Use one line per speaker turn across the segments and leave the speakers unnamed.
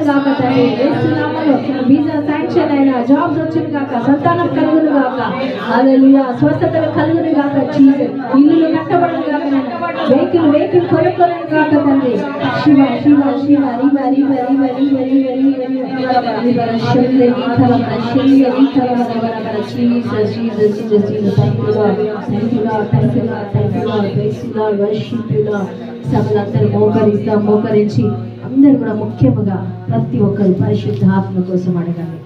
గాక తండ్రి. యేసు నామములో వీసా శాంక్షన్ అయిన, జాబ్స్ వచ్చును గాక, సంతానం కలుగును గాక, హల్లెలూయా, స్వస్థతలు కలుగును గాక, జీసస్ ఇల్లులు కట్టబడును గాక, వెహికల్ కొనుక్కొను గాక తండ్రి. శివ శివ శివ రివ రివ రివ రివ రివ రివ రివ శివ Jesus Jesus Jesus Jesus. Thank you Lord, thank you Lord, thank you Lord, thank you Lord, praise the Lord, worship you Lord. సభలందరూ మోకరించి అందరూ కూడా ముఖ్యముగా ప్రతి ఒక్కరు పరిశుద్ధాత్మ కోసం అడగాలి.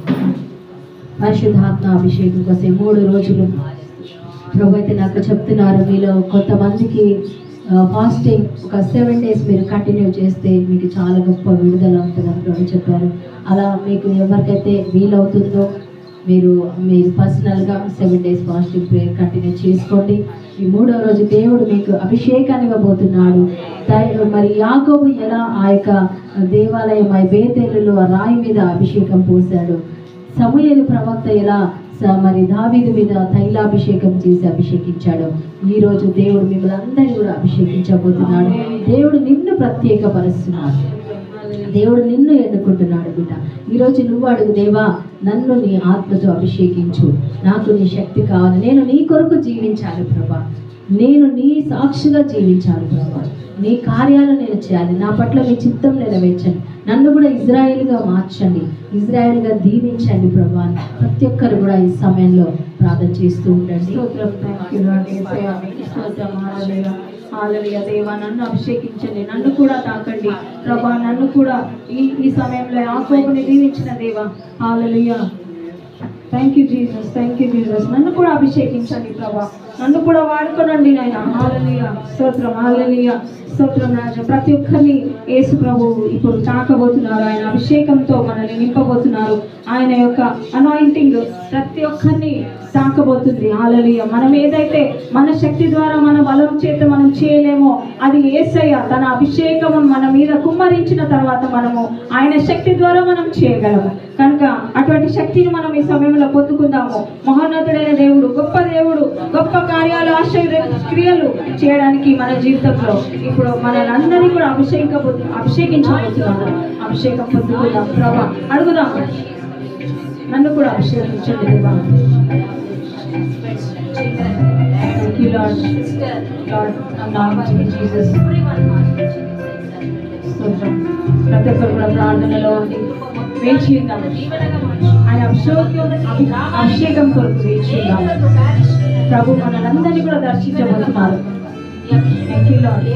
పరిశుద్ధాత్మ అభిషేకం కోసం 3 రోజులు ప్రభు అయితే నాకు చెప్తున్నారు, మీలో కొంతమందికి ఫాస్టింగ్ ఒక 7 days మీరు కంటిన్యూ చేస్తే మీకు చాలా గొప్ప విడుదల ఉంటుందని ప్రభు చెప్పారు. అలా మీకు ఎవరికైతే వీలవుతుందో మీరు పర్సనల్గా 7 days ఫాస్టింగ్ ప్రేయర్ కంటిన్యూ చేసుకోండి. ఈ 3వ రోజు దేవుడు మీకు అభిషేకాన్ని ఇవ్వబోతున్నాడు. మరి యాకోబు ఎలా ఆ యొక్క దేవాలయం బేతేలులో రాయి మీద అభిషేకం పోశాడు, సమూయేలు ప్రవక్త ఎలా మరి దావీదు మీద తైలాభిషేకం చేసి అభిషేకించాడు, ఈరోజు దేవుడు మిమ్మల్ని అందరినీ కూడా అభిషేకించబోతున్నాడు. దేవుడు నిన్ను ప్రత్యేకపరుస్తున్నాడు, దేవుడు నిన్ను ఎన్నుకుంటున్నాడు బిడ్డ. ఈరోజు నువ్వు అడుగు, దేవా నన్ను నీ ఆత్మతో అభిషేకించు, నాకు నీ శక్తి కావాలి, నేను నీ కొరకు జీవించాలి ప్రభా, నేను నీ సాక్షిగా జీవించాలి ప్రభా, నీ కార్యాలు నేను చేయాలి, నా పట్ల మీ చిత్తం నెరవేర్చండి, నన్ను కూడా ఇజ్రాయేల్గా మార్చండి, ఇజ్రాయేల్గా దీవించండి ప్రభా. ప్రతి ఒక్కరు కూడా ఈ సమయంలో ప్రార్థన చేస్తూ ఉండండి. హల్లెలూయా. దేవా నన్ను అభిషేకించండి, నన్ను కూడా తాకండి ప్రభా, నన్ను కూడా ఈ సమయంలో యాకోబుని దీవించిన దేవా. Hallelujah. Thank you Jesus, thank you Jesus. నన్ను కూడా అభిషేకించండి ప్రభా, నన్ను కూడా వాడుకోనండి నాయన. హల్లెలూయా, స్తోత్రం, హల్లెలూయా, స్తోత్రం రాజా. ప్రతి ఒక్కరిని యేసు ప్రభు ఇప్పుడు తాకబోతున్నారు, ఆయన అభిషేకంతో మనల్ని నింపబోతున్నారు. ఆయన యొక్క అనాయింటింగ్ ప్రతి ఒక్కరిని తాకబోతుంది. హల్లెలూయా. మనం ఏదైతే మన శక్తి ద్వారా మన బలం చేత మనం చేయలేమో అది యేసయ్య తన అభిషేకం మన మీద కుమ్మరించిన తర్వాత మనము ఆయన శక్తి ద్వారా మనం చేయగలము. కనుక అటువంటి శక్తిని మనం ఈ సమయంలో పొందుకుందాము. మహోన్నతుడైన దేవుడు, గొప్ప దేవుడు, గొప్ప కార్యాలు, ఆశ్చర్య క్రియలు చేయడానికి మన జీవితంలో ఇప్పుడు మనల్ని అందరినీ కూడా అభిషేకించబోతున్నాడు. అభిషేకం పొందుకుందాం ప్రభా, అడుగుదాం, నన్ను కూడా అభిషేకించండి దేవా. Thank you Lord, Lord, anointing Jesus. ప్రతి ఒక్కరు కూడా ప్రార్థనలో ఉండి వేచి ఉన్నాము. ఆయన అభిషేకం కొరకు వేచి ఉన్నాము. ప్రభు మనందరినీ కూడా దర్శించబోతున్నారు. Thank you Lord.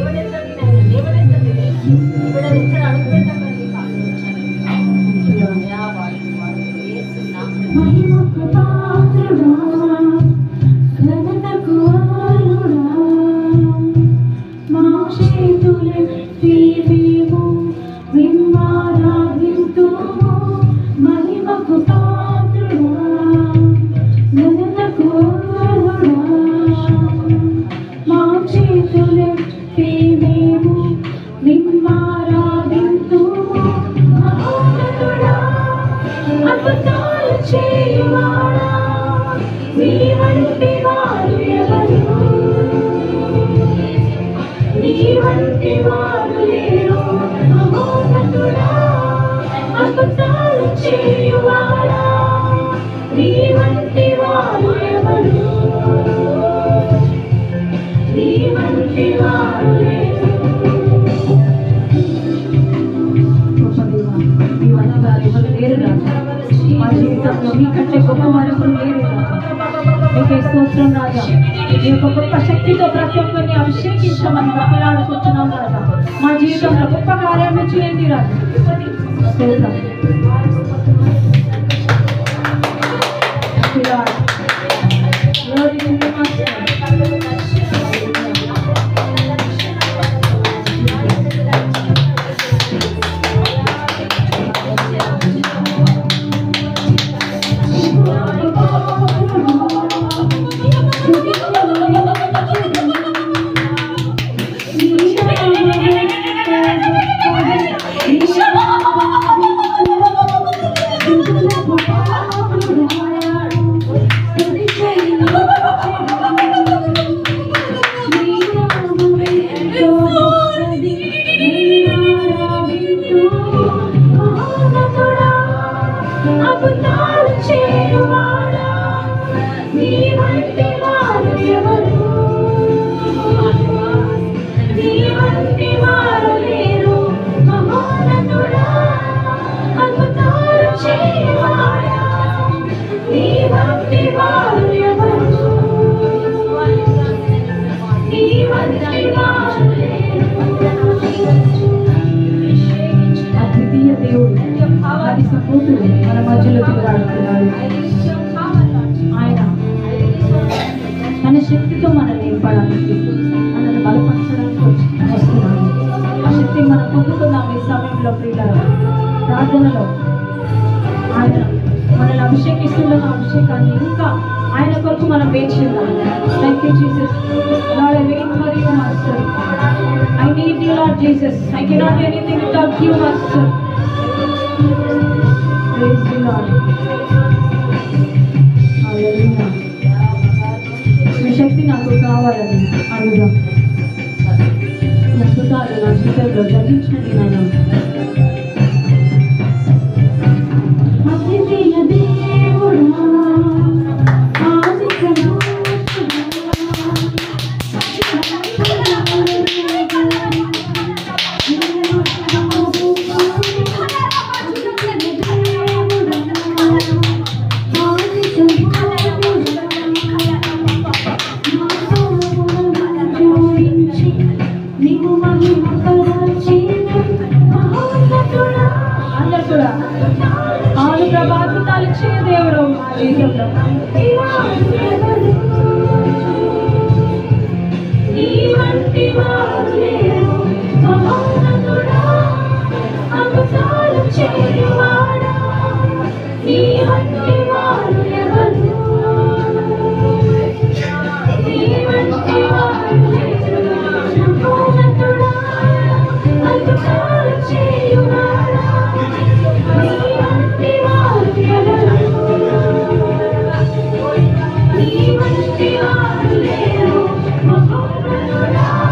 స్తోత్రం రాజా, ఈ యొక్క గొప్ప శక్తితో ప్రతి ఒక్కరిని అభిషేకించమని బ్రతిలాడుకుంటున్నాం రాజా. మా జీవితంలో గొప్ప కార్యాలు చేయండి రాజా. స్తోత్రం. దేవుడు, ఆది సంపూర్ణుడు మన మధ్యలో తిరగాడుతున్నాడు. ఆయన తన శక్తితో మనల్ని నింపడానికి, మనల్ని బలపరచడానికి వస్తున్నాడు. ఆ శక్తి మనం పొందుకుందాం ఈ సమయంలో. ప్రియులారా, ప్రార్థనలో ఆయన మనల్ని అభిషేకిస్తున్న అభిషేకాన్ని ఇంకా ఆయన కొరకు మనం వేచి ఉందాం. Thank you Jesus. Lord, I wait for you, Master. I need you, Lord Jesus. I cannot do anything without you, Master. Praise you, Lord. Hallelujah. మీ శక్తి నాకు కావాలని అడుగుదాం. అద్భుతాలు నా జీవితంలో జరిగించండి నాయన. ఆలు ప్రభావితాలు ఇచ్చే దేవుడు మా జీవితంలో.
Thank you.